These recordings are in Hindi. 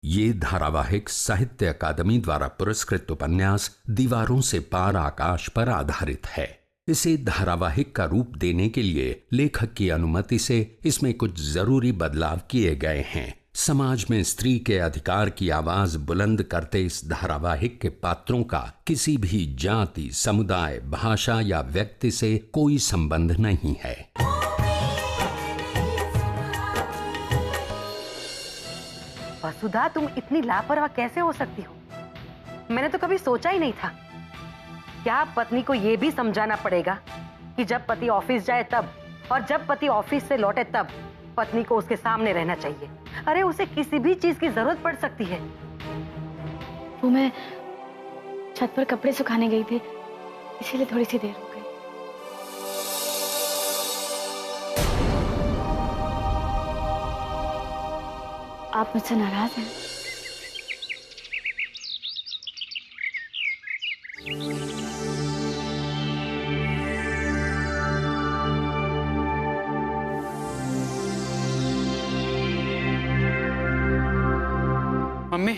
ये धारावाहिक साहित्य अकादमी द्वारा पुरस्कृत उपन्यास दीवारों से पार आकाश पर आधारित है। इसे धारावाहिक का रूप देने के लिए लेखक की अनुमति से इसमें कुछ जरूरी बदलाव किए गए हैं। समाज में स्त्री के अधिकार की आवाज बुलंद करते इस धारावाहिक के पात्रों का किसी भी जाति, समुदाय, भाषा या व्यक्ति से कोई संबंध नहीं है। वसुधा, तुम इतनी लापरवाह कैसे हो सकती हो? मैंने तो कभी सोचा ही नहीं था। क्या पत्नी को यह भी समझाना पड़ेगा कि जब पति ऑफिस जाए तब और जब पति ऑफिस से लौटे तब पत्नी को उसके सामने रहना चाहिए। अरे उसे किसी भी चीज की जरूरत पड़ सकती है। वो मैं छत पर कपड़े सुखाने गई थी, इसीलिए थोड़ी सी देर हो गई। आप मुझसे नाराज हैं? मम्मी,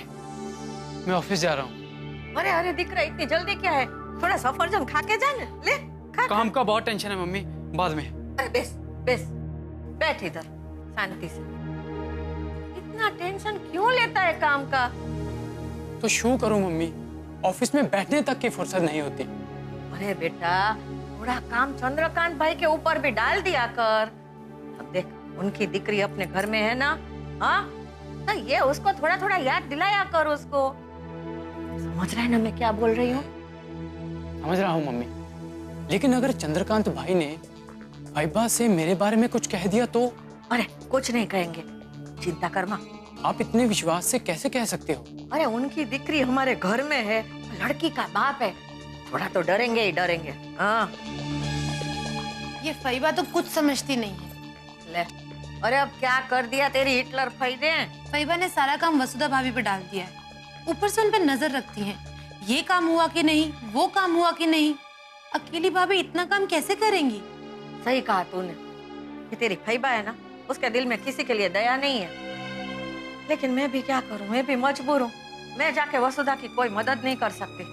मैं ऑफिस जा रहा हूँ। अरे अरे दिख रहा है, इतनी जल्दी क्या है? थोड़ा सफरजन खा के जा ना। ले खा। काम का बहुत टेंशन है मम्मी, बाद में। अरे बेस बेस, बैठ इधर शांति से। इतना टेंशन क्यों लेता है काम का? तो शू करूँ मम्मी, ऑफिस में बैठने तक की फुर्सत नहीं होती। अरे बेटा, थोड़ा काम चंद्रकांत भाई के ऊपर भी डाल दिया कर। अब देख, उनकी दिक्री अपने घर में है ना, हाँ? तो ये उसको थोड़ा थोड़ा याद दिलाया कर उसको। समझ रहा है ना मैं क्या बोल रही हूँ? समझ रहा हूँ मम्मी, लेकिन अगर चंद्रकांत भाई ने फैबा से मेरे बारे में कुछ कह दिया तो? अरे कुछ नहीं कहेंगे, चिंता कर माँ। आप इतने विश्वास से कैसे कह सकते हो? अरे उनकी दिक्री हमारे घर में है, लड़की का बाप है, थोड़ा तो डरेंगे ही डरेंगे। हाँ। ये फैबा तो कुछ समझती नहीं है। ले, अरे अब क्या कर दिया तेरी हिटलर फई ने? फैबा ने सारा काम वसुधा भाभी पे डाल दिया है, ऊपर से उन पे नजर रखती हैं। ये काम हुआ कि नहीं, वो काम हुआ कि नहीं। अकेली भाभी इतना काम कैसे करेंगी? सही कहा तूने, ये तेरी फैबा है ना, उसके दिल में किसी के लिए दया नहीं है। लेकिन मैं भी क्या करूं, मैं भी मजबूर हूँ। मैं जाके वसुधा की कोई मदद नहीं कर सकती।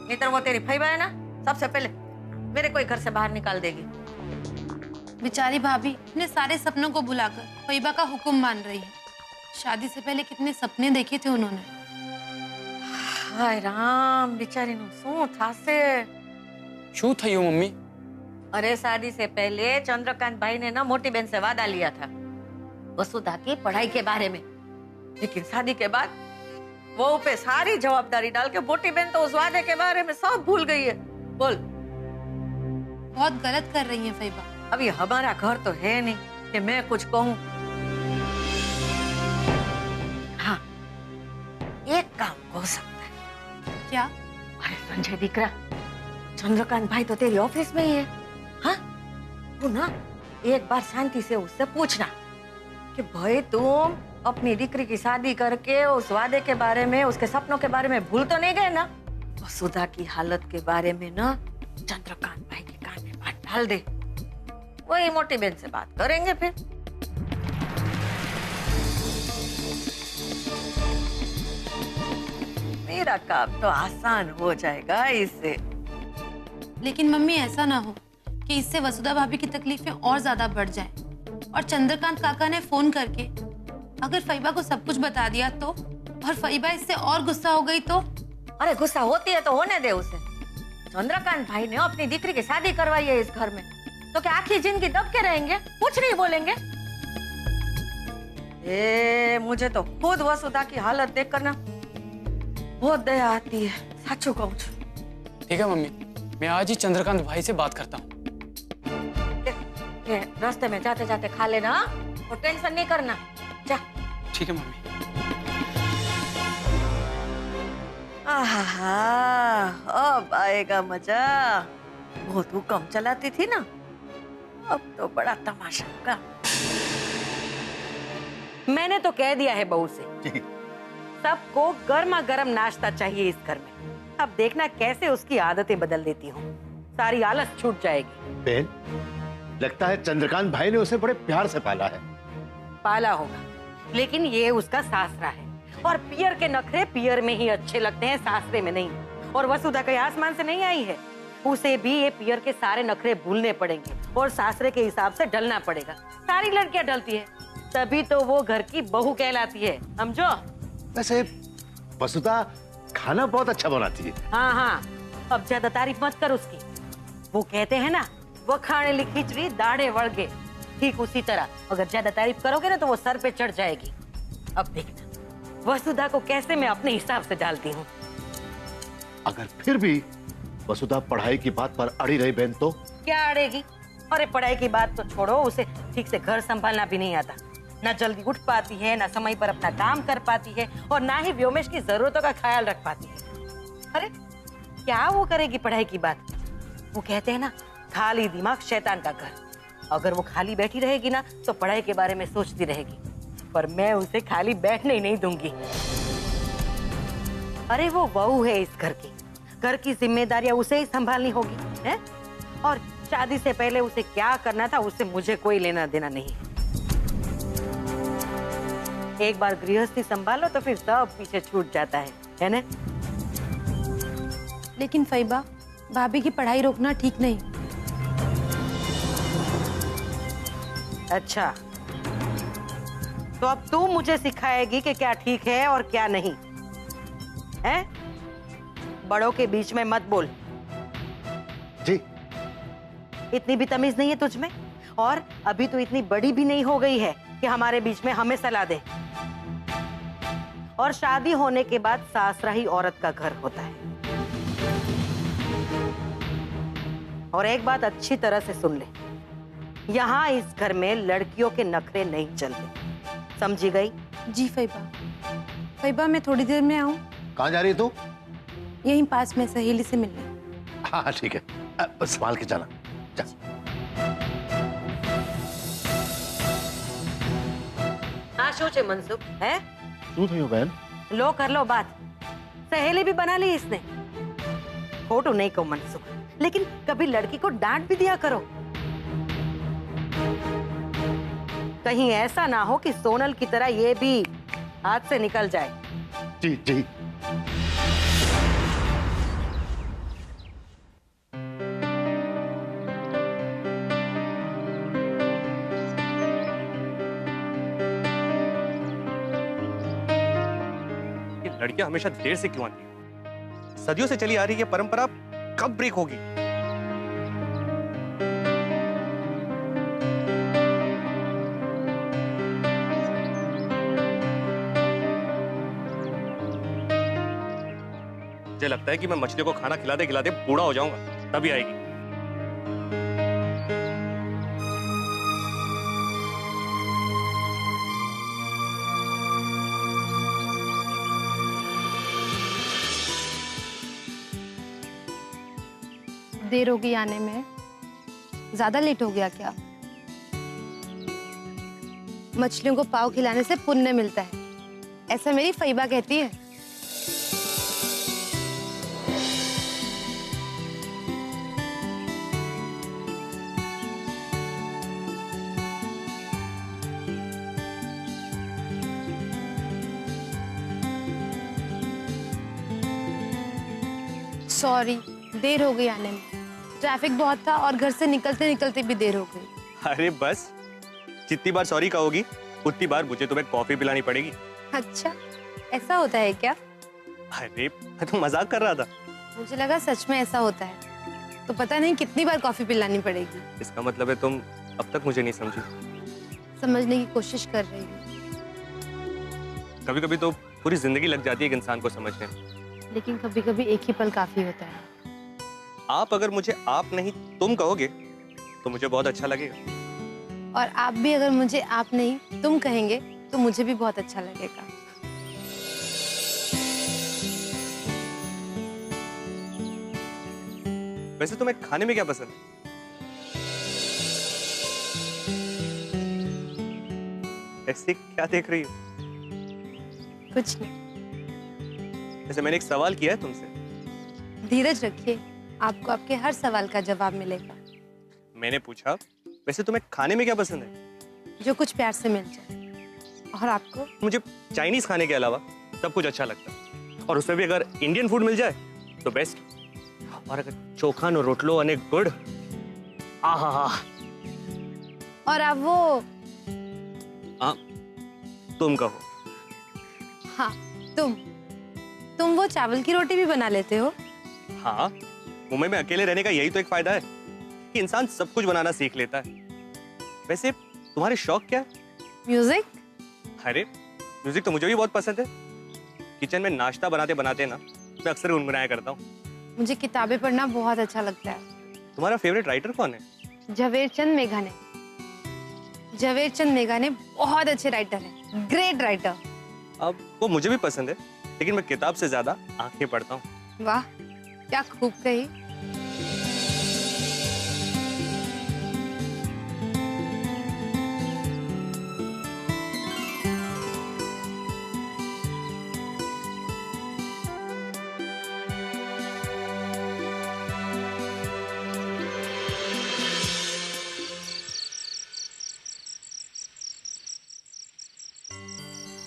नहीं तो वो तेरी फैबा है ना, सबसे पहले मेरे को घर से बाहर निकाल देगी। बेचारी भाभी अपने सारे सपनों को भुलाकर फैबा का हुक्म मान रही है। शादी से पहले कितने सपने देखे थे उन्होंने। हाय राम, बेचारी नु शू थासे? शू थयो मम्मी? अरे शादी से पहले चंद्रकांत भाई ने ना मोटी बहन से वादा लिया था वसुधा की पढ़ाई के बारे में। लेकिन शादी के बाद वो पे सारी जवाबदारी डाल के मोटी बहन तो उस वादे के बारे में सब भूल गई है। बोल। बहुत गलत कर रही है फैबा। अभी हमारा घर तो है नहीं कि मैं कुछ कहूँ। हाँ, एक काम हो सकता है। क्या? अरे संजय दिकरा, चंद्रकांत भाई तो तेरी ऑफिस में ही है। हाँ, तू ना एक बार शांति से उससे पूछना कि भाई तुम अपनी दिकरी की शादी करके उस वादे के बारे में, उसके सपनों के बारे में भूल तो नहीं गए ना? वसुधा की हालत के बारे में ना चंद्रकांत भाई के कान में बात डाल दे। वही मोटी बहन से बात करेंगे फिर। मेरा काम तो आसान हो जाएगा इससे। लेकिन मम्मी ऐसा ना हो कि इससे वसुधा भाभी की तकलीफें और ज्यादा बढ़ जाएं। और चंद्रकांत काका ने फोन करके अगर फैबा को सब कुछ बता दिया तो, और फैबा इससे और गुस्सा हो गई तो? अरे गुस्सा होती है तो होने दे उसे। चंद्रकांत भाई ने अपनी दिकरी की शादी करवाई है इस घर में, तो क्या आखिरी जिंदगी दब के रहेंगे, कुछ नहीं बोलेंगे? मुझे तो खुद वसुधा की हालत देखकर ना बहुत दया आती है, सच कहूं। ठीक है मम्मी, मैं आज ही चंद्रकांत भाई से बात करता हूँ। रास्ते में जाते जाते खा लेना और टेंशन नहीं करना। जा। ठीक है मम्मी। आहा, अब आएगा मजा। बहुत हुक्म चलाती थी ना, अब तो बड़ा तमाशा होगा। मैंने तो कह दिया है बहू से, सबको गर्मा गर्म नाश्ता चाहिए इस घर में। अब देखना कैसे उसकी आदतें बदल देती हूँ, सारी आलस छूट जाएगी। बहन, लगता है चंद्रकांत भाई ने उसे बड़े प्यार से पाला है। पाला होगा, लेकिन ये उसका सासरा है और पियर के नखरे पियर में ही अच्छे लगते हैं, सासरे में नहीं। और वसुधा कहीं आसमान से नहीं आई है, उसे भी ये पियर के सारे नखरे भूलने पड़ेंगे और सासरे के हिसाब से ढलना पड़ेगा। सारी लड़कियां ढलती है, तभी तो वो घर की बहू कहलाती है, समझो। वैसे वसुधा खाना बहुत अच्छा बनाती है। हाँ हाँ, अब ज्यादा तारीफ मत कर उसकी। वो कहते हैं ना, वो खाने ली खिचड़ी दाढ़े वड़गे, ठीक उसी तरह अगर ज्यादा तारीफ करोगे ना तो वो सर पे चढ़ जाएगी। अब देखना वसुधा को कैसे मैं अपने हिसाब से डालती हूँ। अगर फिर भी वसुधा पढ़ाई की बात पर अड़ी रही बहन तो क्या अड़ेगी? अरे पढ़ाई की बात तो छोड़ो, उसे ठीक से घर संभालना भी नहीं आता। ना जल्दी उठ पाती है, ना समय पर अपना काम कर पाती है और ना ही व्योमेश की जरूरतों का ख्याल रख पाती है। अरे क्या वो करेगी पढ़ाई की बात? वो कहते हैं ना, खाली दिमाग शैतान का घर। अगर वो खाली बैठी रहेगी ना तो पढ़ाई के बारे में सोचती रहेगी, पर मैं उसे खाली बैठने ही नहीं दूंगी। अरे वो बहू है इस घर की जिम्मेदारियां उसे ही संभालनी होगी, है? और शादी से पहले उसे क्या करना था उससे मुझे कोई लेना देना नहीं। एक बार गृहस्थी संभालो तो फिर सब पीछे छूट जाता है ना? लेकिन फैबा, भाभी की पढ़ाई रोकना ठीक नहीं। अच्छा, तो अब तू मुझे सिखाएगी कि क्या ठीक है और क्या नहीं, है? बड़ों के बीच में मत बोल। जी। इतनी भी तमीज नहीं है तुझ में, और अभी तो इतनी बड़ी भी नहीं हो गई है कि हमारे बीच में हमें सलाह दे। और शादी होने के बाद सासरा ही औरत का घर होता है। और एक बात अच्छी तरह से सुन ले, यहाँ इस घर में लड़कियों के नखरे नहीं चलते, समझी गई? जी फैबा। फैबा, मैं थोड़ी देर में आऊँ? कहाँ जा रही है तू? यहीं पास में सहेली से मिलने। हाँ ठीक है, संभाल के जाना। जा। हाँ सोचे मनसुख है, तू थी बहन। लो कर लो बात। सहेली भी बना ली इसने। फोटो नहीं को मनसुख, लेकिन कभी लड़की को डांट भी दिया करो। कहीं ऐसा ना हो कि सोनल की तरह ये भी हाथ से निकल जाए। जी जी। लड़कियां हमेशा देर से क्यों आती हैं? सदियों से चली आ रही है परंपरा, कब ब्रेक होगी? मुझे लगता है कि मैं मछली को खाना खिलाते खिलाते बूढ़ा हो जाऊंगा, तभी आएगी। देर होगी आने में? ज्यादा लेट हो गया क्या? मछलियों को पाव खिलाने से पुण्य मिलता है, ऐसा मेरी फैबा कहती है। सॉरी, देर हो गई आने में। ट्रैफिक बहुत था और घर से निकलते निकलते भी देर हो गई। अरे बस, जितनी बार सॉरी कहोगी उतनी बार मुझे तुम्हें कॉफी पिलानी पड़ेगी। अच्छा, ऐसा होता है क्या? अरे मैं तो मजाक कर रहा था। मुझे लगा सच में ऐसा होता है, तो पता नहीं कितनी बार कॉफी पिलानी पड़ेगी। इसका मतलब है तुम अब तक मुझे नहीं समझी। समझने की कोशिश कर रही हूँ। कभी कभी तो पूरी जिंदगी लग जाती है एक इंसान को समझने में। लेकिन कभी कभी एक ही पल काफी होता है। आप अगर मुझे आप नहीं तुम कहोगे तो मुझे बहुत अच्छा लगेगा। और आप भी अगर मुझे आप नहीं तुम कहेंगे तो मुझे भी बहुत अच्छा लगेगा। वैसे तुम्हें खाने में क्या पसंद है? ऐसे क्या देख रही हो? कुछ नहीं। वैसे मैंने एक सवाल किया है तुमसे। धीरज रखिए, आपको आपके हर सवाल का जवाब मिलेगा। मैंने पूछा वैसे तुम्हें खाने में क्या पसंद है? जो कुछ प्यार से मिल जाए। और आपको? मुझे चाइनीज खाने के अलावा सब कुछ अच्छा लगता है। और उसमें भी अगर इंडियन फूड मिल जाए तो बेस्ट। और अगर चोखा नो रोटलो अने गुड़, आहा। और अब वो हाँ, तुम कहो। हाँ, तुम वो चावल की रोटी भी बना लेते हो? हाँ, मुंबई में अकेले रहने का यही तो एक फायदा है कि इंसान सब कुछ बनाना सीख लेता है। वैसे तुम्हारे शौक क्या है? म्यूजिक। अरे म्यूजिक तो मुझे भी बहुत पसंद है। किचन में नाश्ता बनाते बनाते ना मैं अक्सर गुनगुनाया करता हूँ। मुझे किताबें पढ़ना बहुत अच्छा लगता है। तुम्हारा फेवरेट राइटर कौन है? झवेरचंद मेघाने। झवेरचंद मेघाने बहुत अच्छे राइटर हैं, ग्रेट राइटर। अब वो मुझे भी पसंद है, लेकिन मैं किताब से ज्यादा आंखें पढ़ता हूँ। वाह, क्या खूब कही।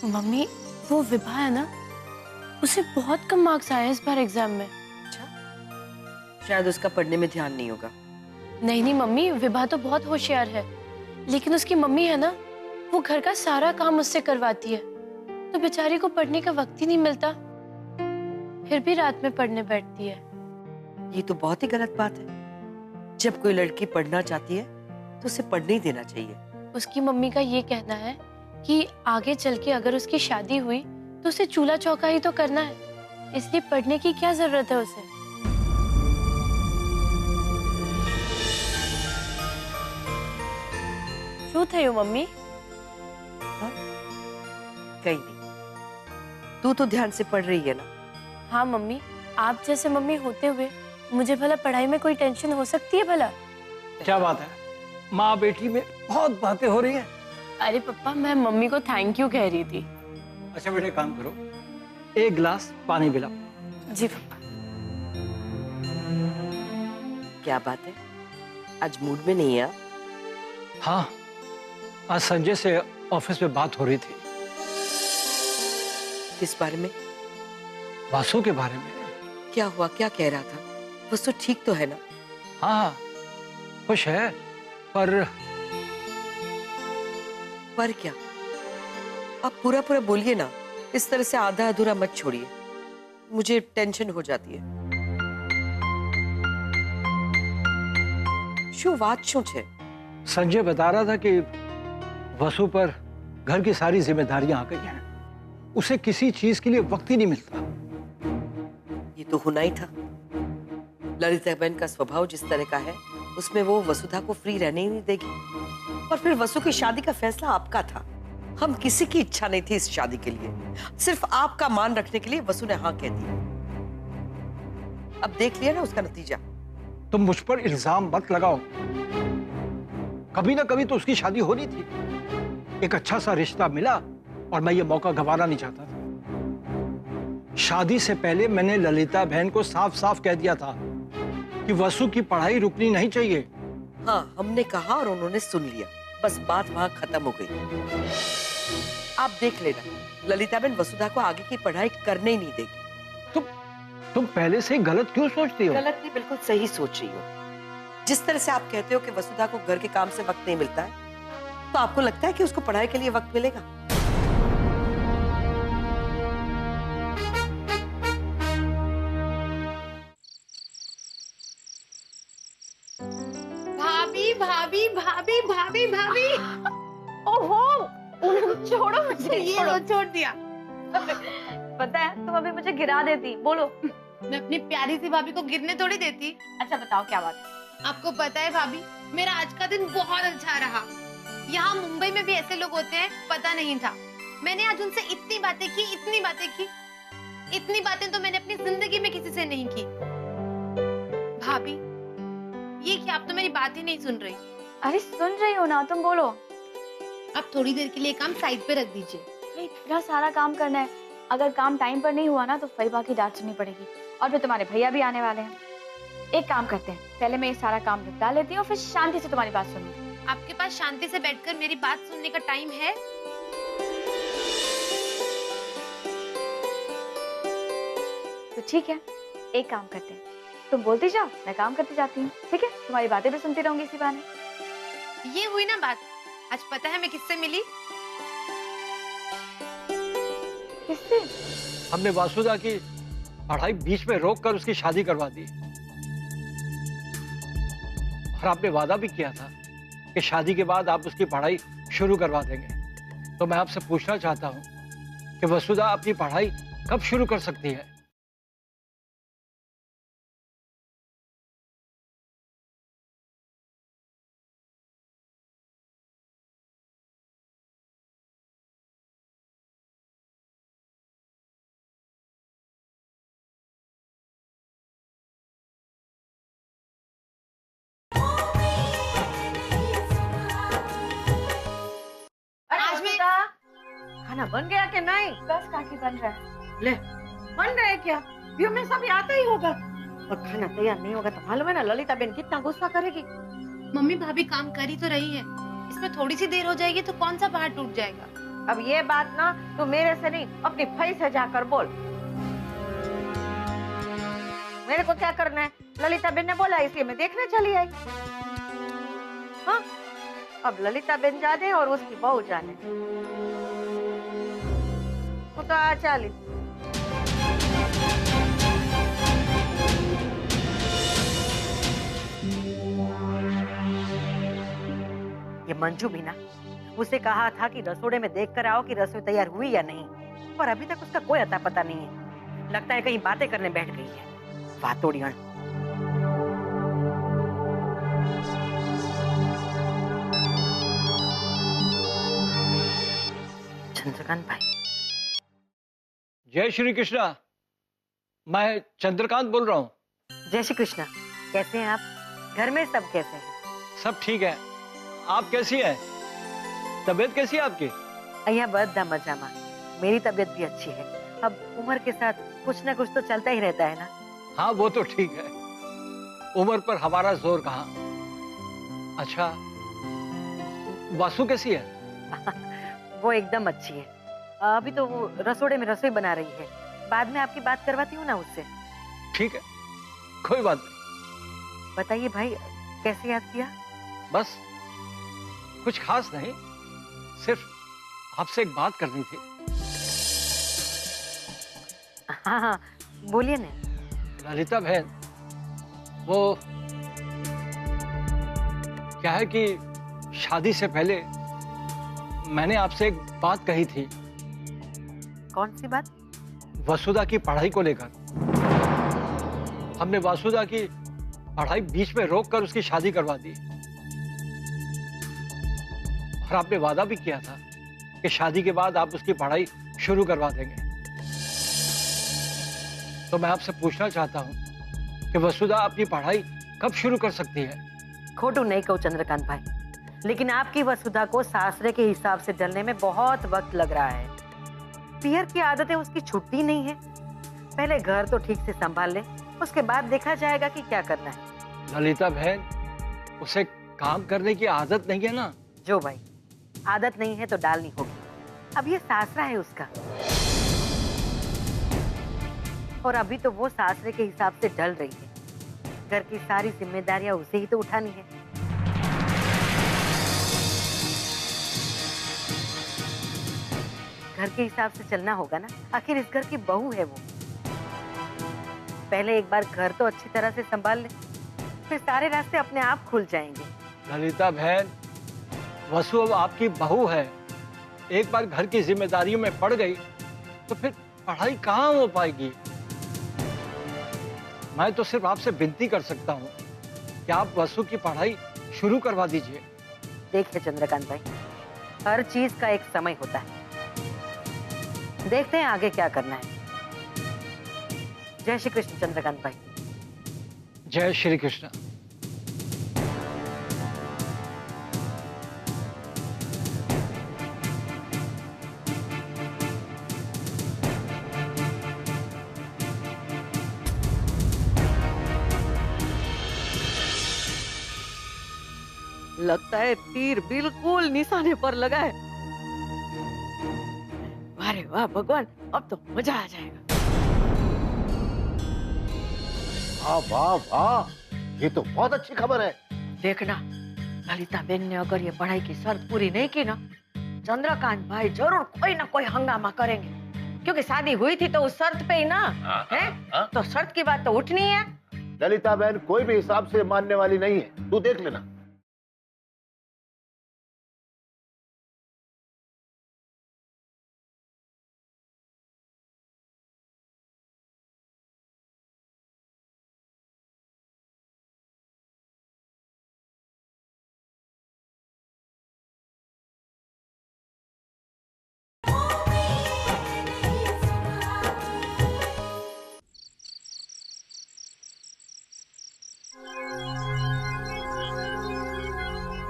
मम्मी, वो विभा है ना, उसे बहुत कम मार्क्स आए इस बार एग्जाम में। शायद उसका पढ़ने में ध्यान नहीं होगा। नहीं नहीं मम्मी, विभा तो बहुत होशियार है, लेकिन उसकी मम्मी है ना, वो घर का सारा काम उससे करवाती है, तो बेचारी को पढ़ने का वक्त ही नहीं मिलता, फिर भी रात में पढ़ने बैठती है। ये तो बहुत ही गलत बात है। जब कोई लड़की पढ़ना चाहती है तो उसे पढ़ने ही देना चाहिए। उसकी मम्मी का ये कहना है कि आगे चल के अगर उसकी शादी हुई तो उसे चूल्हा चौका ही तो करना है, इसलिए पढ़ने की क्या जरूरत है उसे। क्यों थे मम्मी? हाँ? कहीं नहीं, तू तो ध्यान से पढ़ रही है ना। हाँ मम्मी, आप जैसे मम्मी होते हुए मुझे भला पढ़ाई में कोई टेंशन हो सकती है भला? क्या बात है, माँ बेटी में बहुत बातें हो रही हैं। अरे पप्पा, मैं मम्मी को थैंक यू कह रही थी। अच्छा बेटे, काम करो, एक गिलास पानी पिलाओ। जी पप्पा। क्या बात है, आज मूड में नहीं है आप? हाँ, आज संजय से ऑफिस में बात हो रही थी। किस बारे में? वासु के बारे में। क्या हुआ, क्या कह रहा था? बस तो ठीक तो है ना? हाँ, खुश है, पर क्या? आप पूरा पूरा बोलिए ना, इस तरह से आधा अधूरा मत छोड़िए, मुझे टेंशन हो जाती है। શું વાત શું છે? संजय बता रहा था कि वसु पर घर की सारी जिम्मेदारियां आ गई हैं, उसे किसी चीज के लिए वक्त ही नहीं मिलता। ये तो होना ही था। ललिता बहन का स्वभाव जिस तरह का है, उसमें वो वसुधा को फ्री रहने ही नहीं देगी। और फिर वसु की शादी का फैसला आपका था, हम किसी की इच्छा नहीं थी इस शादी के लिए, सिर्फ आपका मान रखने के लिए वसु ने हाँ कह दी। अब देख लिया ना उसका नतीजा। तुम मुझ पर इल्जाम मत लगाओ, कभी ना कभी तो उसकी शादी होनी थी। एक अच्छा सा रिश्ता मिला और मैं ये मौका गंवाना नहीं चाहता था। शादी से पहले मैंने ललिता बहन को साफ साफ कह दिया था कि वसु की पढ़ाई रुकनी नहीं चाहिए। हाँ, हमने कहा और उन्होंने सुन लिया, बस बात वहां खत्म हो गई। आप देख लेना, ललिता बहन वसुधा को आगे की पढ़ाई करने ही नहीं देगी। तुम पहले से गलत क्यों सोचती हो? गलत नहीं, बिल्कुल सही सोच रही हो। जिस तरह से आप कहते हो कि वसुधा को घर के काम से वक्त नहीं मिलता है, तो आपको लगता है कि उसको पढ़ाई के लिए वक्त मिलेगा? भाभी भाभी भाभी भाभी भाभी। ओहो, छोड़ो मुझे। ये लो, छोड़ दिया। पता है, तुम अभी मुझे गिरा देती। बोलो। मैं अपनी प्यारी सी भाभी को गिरने थोड़ी देती। अच्छा बताओ क्या बात है? आपको पता है भाभी, मेरा आज का दिन बहुत अच्छा रहा। यहाँ मुंबई में भी ऐसे लोग होते हैं, पता नहीं था। मैंने आज उनसे इतनी बातें की, इतनी बातें की, इतनी बातें तो मैंने अपनी जिंदगी में किसी से नहीं की। भाभी, ये क्या, आप तो मेरी बात ही नहीं सुन रही। अरे सुन रही हो ना, तुम बोलो। आप थोड़ी देर के लिए काम साइड पे रख दीजिए। इतना सारा काम करना है, अगर काम टाइम पर नहीं हुआ ना तो फरीबा की डांट सुननी पड़ेगी, और फिर तुम्हारे भैया भी आने वाले हैं। एक काम करते हैं, पहले मैं ये सारा काम निपटा लेती हूँ, फिर शांति से तुम्हारी बात सुनूंगी। आपके पास शांति से बैठकर मेरी बात सुनने का टाइम है? ठीक है, एक काम करते हैं, तुम बोलती जाओ, मैं काम करती जाती हूँ। ठीक है, तुम्हारी बातें भी सुनती रहूंगी इसी बहाने। ये हुई ना बात। आज पता है मैं किससे मिली? किससे? हमने वासुदा की पढ़ाई बीच में रोक कर उसकी शादी करवा दी। और आपने वादा भी किया था कि शादी के बाद आप उसकी पढ़ाई शुरू करवा देंगे। तो मैं आपसे पूछना चाहता हूँ कि वसुधा अपनी पढ़ाई कब शुरू कर सकती है? आज में खाना बन गया कि नहीं? बस काकी बन रहा है। ले, बन रहा है क्या? व्यू में सब आता ही होगा। और खाना तैयार नहीं होगा तो मालूम है ना ललिता बेन कितना गुस्सा करेगी। मम्मी भाभी काम कर ही तो रही है, इसमें थोड़ी सी देर हो जाएगी तो कौन सा पहाड़ टूट जाएगा। अब ये बात ना तू मेरे से नहीं अपनी भाई से जाकर बोल। मेरे को क्या करना है? ललिता बेन ने बोला इसलिए मैं देखने चली आई। हाँ, अब ललिता बेन जाने और उसकी बहू जाने। वो तो आ चाली। ये मंजू भी ना, उसे कहा था कि रसोड़े में देख कर आओ कि रसोई तैयार हुई या नहीं, पर अभी तक उसका कोई अता पता नहीं है। लगता है कहीं बातें करने बैठ गई है। वातोड़ियन। चंद्रकांत भाई। जय श्री कृष्णा, मैं चंद्रकांत बोल रहा हूँ। जय श्री कृष्णा। कैसे हैं आप? घर में सब कैसे हैं? सब ठीक है। आप कैसी हैं? तबीयत कैसी है आपकी? અહીંયા બધા મજામાં। मेरी तबीयत भी अच्छी है। अब उम्र के साथ कुछ ना कुछ तो चलता ही रहता है ना। हाँ, वो तो ठीक है। उम्र पर हमारा जोर कहाँ। अच्छा, वासु कैसी है? वो एकदम अच्छी है। अभी तो वो रसोड़े में रसोई बना रही है। बाद में आपकी बात करवाती हूँ ना उससे। ठीक है, कोई बात नहीं। बताइए भाई, कैसे याद किया? बस कुछ खास नहीं, सिर्फ आपसे एक बात करनी थी। हाँ हाँ, बोलिए ना। ललिता बहन, वो क्या है कि शादी से पहले मैंने आपसे एक बात कही थी। कौन सी बात? वसुधा की पढ़ाई को लेकर। हमने वसुधा की पढ़ाई बीच में रोक कर उसकी शादी करवा दी। और आपने वादा भी किया था कि शादी के बाद आप उसकी पढ़ाई शुरू करवा देंगे। तो मैं आपसे पूछना चाहता हूं कि वसुधा अपनी पढ़ाई कब शुरू कर सकती है? खोटू नहीं कहूँ चंद्रकांत भाई, लेकिन आपकी वसुधा को सासरे के हिसाब से ढलने में बहुत वक्त लग रहा है। पियर की आदतें उसकी छुट्टी नहीं है। पहले घर तो ठीक से संभाल ले, उसके बाद देखा जाएगा कि क्या करना है। ललिता बहन, उसे काम करने की आदत नहीं है ना? जो भाई, आदत नहीं है तो डालनी होगी। अब ये सासरा है उसका, और अभी तो वो सासरे के हिसाब से ढल रही है। घर की सारी जिम्मेदारियां उसे ही तो उठानी है। घर के हिसाब से चलना होगा ना, आखिर इस घर की बहू है वो। पहले एक बार घर तो अच्छी तरह से संभाल ले, फिर सारे रास्ते अपने आप खुल जाएंगे। ललिता बहन, वसु अब आपकी बहू है। एक बार घर की जिम्मेदारियों में पड़ गई तो फिर पढ़ाई कहाँ हो पाएगी। मैं तो सिर्फ आपसे विनती कर सकता हूँ कि आप वसु की पढ़ाई शुरू करवा दीजिए। देखिए चंद्रकांत भाई, हर चीज का एक समय होता है। देखते हैं आगे क्या करना है। जय श्री कृष्ण चंद्रकांत भाई। जय श्री कृष्ण। लगता है तीर बिल्कुल निशाने पर लगा है। अरे वाह भगवान, अब तो मजा आ जाएगा। वाह वाह वाह, ये तो बहुत अच्छी खबर है। देखना, ललिता बेन ने अगर ये पढ़ाई की शर्त पूरी नहीं की ना, चंद्रकांत भाई जरूर कोई ना कोई हंगामा करेंगे, क्योंकि शादी हुई थी तो उस शर्त पे ही ना है। तो शर्त की बात तो उठनी है। ललिता बहन कोई भी हिसाब से मानने वाली नहीं है, तू देख लेना।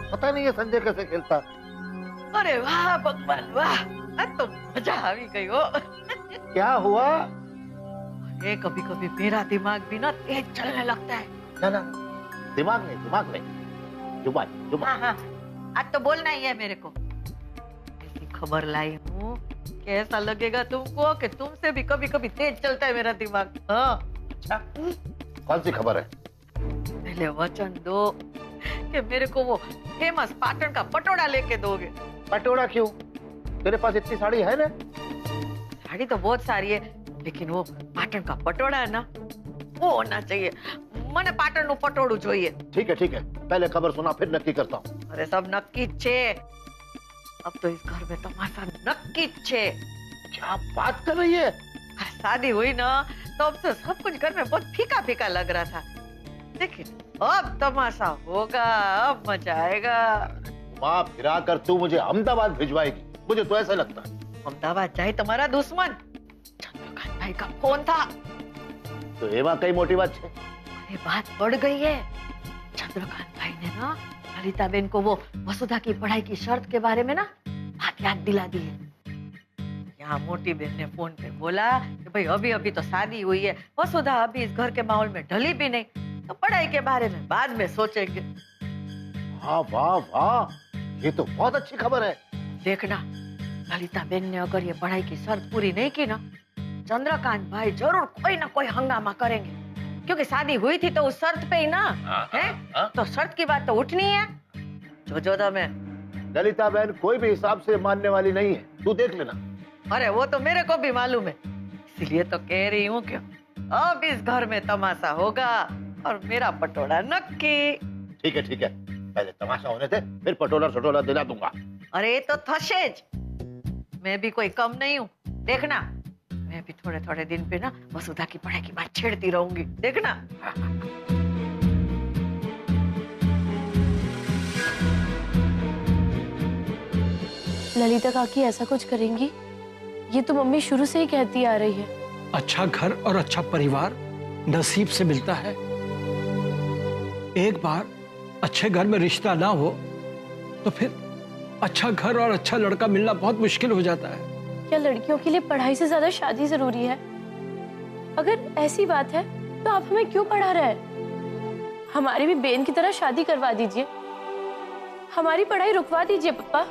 पता नहीं है संजय कैसे खेलता। अरे वाह भगवान वाह, आज तो मजा आ गई हो। क्या हुआ? ये कभी कभी मेरा दिमाग भी ना तेज चलने लगता है। ना ना, दिमाग नहीं, जुबान जुबान। हाँ, आज तो बोलना ही है मेरे को। ऐसी खबर लाई हूँ, कैसा लगेगा तुमको कि तुमसे भी कभी कभी तेज चलता है मेरा दिमाग। हाँ। अच्छा, कौन सी खबर है? पहले वचन दो कि मेरे को वो फेमस पाटन का पटोड़ा लेके दोगे। पटोड़ा क्यों? तेरे पास इतनी साड़ी है ना? साड़ी तो बहुत सारी है, लेकिन वो पाटन का पटोड़ा है ना, वो होना चाहिए। मने पाटन नु पटोड़ू चाहिए। ठीक है, पहले खबर सुना फिर नक्की करता हूँ। अरे सब नक्की छे, अब तो इस घर में तमाशा नक्की छे। क्या बात कर रही है? शादी हुई ना तो अब तो सब कुछ घर में बहुत फीका फीका लग रहा था, लेकिन अब तमाशा होगा, अब मजा आएगा। माँ फिरा कर तू मुझे अहमदाबाद भिजवाएगी, मुझे तो ऐसा लगता है। अहमदाबाद जाए तुम्हारा दुश्मन? चंद्रकांत भाई का फोन था। तो ये वाकई मोटी बात है। अरे बात बढ़ गई है। चंद्रकांत भाई ने ना ललिता बेन को वो वसुधा की पढ़ाई की शर्त के बारे में ना बात याद दिला दी है। यहाँ मोटी बहन ने फोन पे बोला कि भाई अभी अभी तो शादी हुई है, वसुधा अभी इस घर के माहौल में ढली भी नहीं, तो पढ़ाई के बारे में बाद में सोचेंगे। हाँ वाह वाह, ये तो बहुत अच्छी खबर है। देखना, ललिता बेन ने अगर ये पढ़ाई की शर्त पूरी नहीं की ना, चंद्रकांत भाई जरूर कोई ना कोई हंगामा करेंगे, क्योंकि शादी हुई थी तो उस शर्त पे ही ना है। तो शर्त की बात तो उठनी है। जो मैं ललिता बहन कोई भी हिसाब से मानने वाली नहीं है, तू देख लेना। अरे वो तो मेरे को भी मालूम है, इसीलिए तो कह रही हूँ कि अब इस घर में तमाशा होगा और मेरा पटोला नक्की। ठीक है, पहले तमाशा होने दे, फिर पटोला सटोला दिला दूंगा। अरे तो थशेज, मैं भी कोई कम नहीं हूँ। देखना, मैं भी थोड़े थोड़े दिन पे ना वसुधा की पढ़ाई की बात छेड़ती रहूंगी, देखना। ललिता काकी ऐसा कुछ करेंगी? ये तो मम्मी शुरू से ही कहती आ रही है। अच्छा घर और अच्छा परिवार नसीब से मिलता है। एक बार अच्छे घर में रिश्ता ना हो तो फिर अच्छा घर और अच्छा लड़का मिलना बहुत मुश्किल हो जाता है। क्या लड़कियों के लिए पढ़ाई से ज्यादा शादी जरूरी है? अगर ऐसी बात है तो आप हमें क्यों पढ़ा रहे हैं? हमारी भी बेन की तरह शादी करवा दीजिए, हमारी पढ़ाई रुकवा दीजिए पापा।